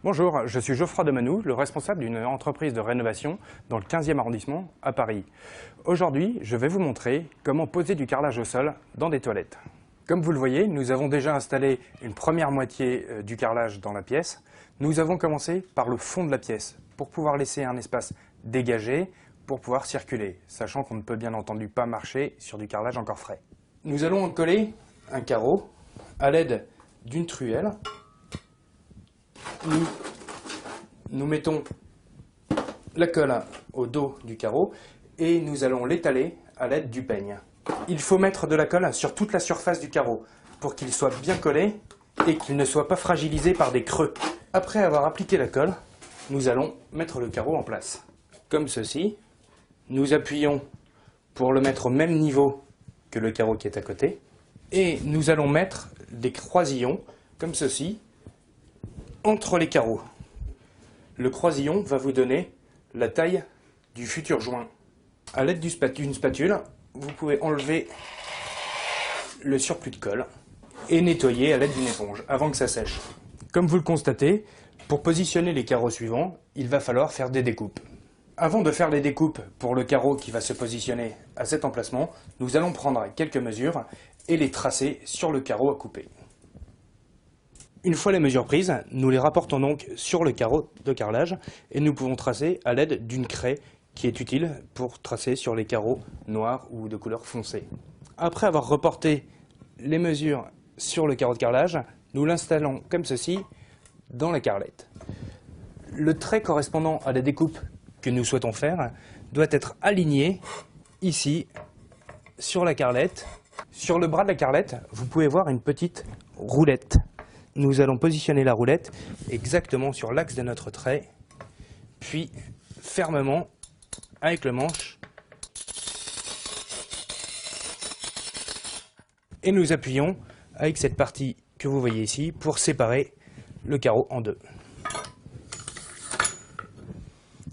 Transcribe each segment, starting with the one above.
Bonjour, je suis Geoffroy Demanoux, le responsable d'une entreprise de rénovation dans le 15e arrondissement à Paris. Aujourd'hui, je vais vous montrer comment poser du carrelage au sol dans des toilettes. Comme vous le voyez, nous avons déjà installé une première moitié du carrelage dans la pièce. Nous avons commencé par le fond de la pièce pour pouvoir laisser un espace dégagé pour pouvoir circuler, sachant qu'on ne peut bien entendu pas marcher sur du carrelage encore frais. Nous allons coller un carreau à l'aide d'une truelle. Nous mettons la colle au dos du carreau et nous allons l'étaler à l'aide du peigne. Il faut mettre de la colle sur toute la surface du carreau pour qu'il soit bien collé et qu'il ne soit pas fragilisé par des creux. Après avoir appliqué la colle, nous allons mettre le carreau en place. Comme ceci, nous appuyons pour le mettre au même niveau que le carreau qui est à côté et nous allons mettre des croisillons comme ceci entre les carreaux. Le croisillon va vous donner la taille du futur joint. À l'aide d'une spatule, vous pouvez enlever le surplus de colle et nettoyer à l'aide d'une éponge avant que ça sèche. Comme vous le constatez, pour positionner les carreaux suivants, il va falloir faire des découpes. Avant de faire les découpes pour le carreau qui va se positionner à cet emplacement, nous allons prendre quelques mesures et les tracer sur le carreau à couper. Une fois les mesures prises, nous les rapportons donc sur le carreau de carrelage et nous pouvons tracer à l'aide d'une craie qui est utile pour tracer sur les carreaux noirs ou de couleur foncée. Après avoir reporté les mesures sur le carreau de carrelage, nous l'installons comme ceci dans la carrelette. Le trait correspondant à la découpe que nous souhaitons faire doit être aligné ici sur la carrelette. Sur le bras de la carrelette, vous pouvez voir une petite roulette. Nous allons positionner la roulette exactement sur l'axe de notre trait, puis fermement avec le manche. Et nous appuyons avec cette partie que vous voyez ici pour séparer le carreau en deux.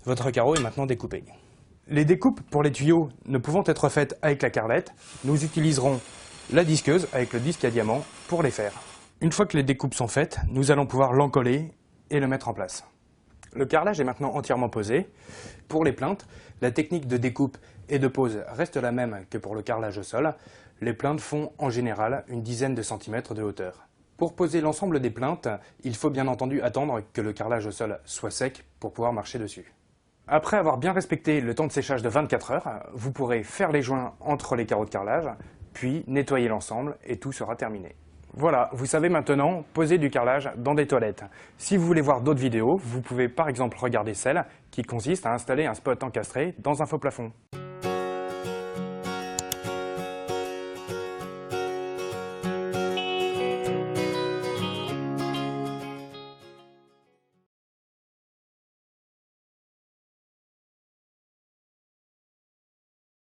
Votre carreau est maintenant découpé. Les découpes pour les tuyaux ne pouvant être faites avec la carrelette, nous utiliserons la disqueuse avec le disque à diamant pour les faire. Une fois que les découpes sont faites, nous allons pouvoir l'encoller et le mettre en place. Le carrelage est maintenant entièrement posé. Pour les plinthes, la technique de découpe et de pose reste la même que pour le carrelage au sol. Les plinthes font en général une dizaine de centimètres de hauteur. Pour poser l'ensemble des plinthes, il faut bien entendu attendre que le carrelage au sol soit sec pour pouvoir marcher dessus. Après avoir bien respecté le temps de séchage de 24 heures, vous pourrez faire les joints entre les carreaux de carrelage, puis nettoyer l'ensemble et tout sera terminé. Voilà, vous savez maintenant poser du carrelage dans des toilettes. Si vous voulez voir d'autres vidéos, vous pouvez par exemple regarder celle qui consiste à installer un spot encastré dans un faux plafond.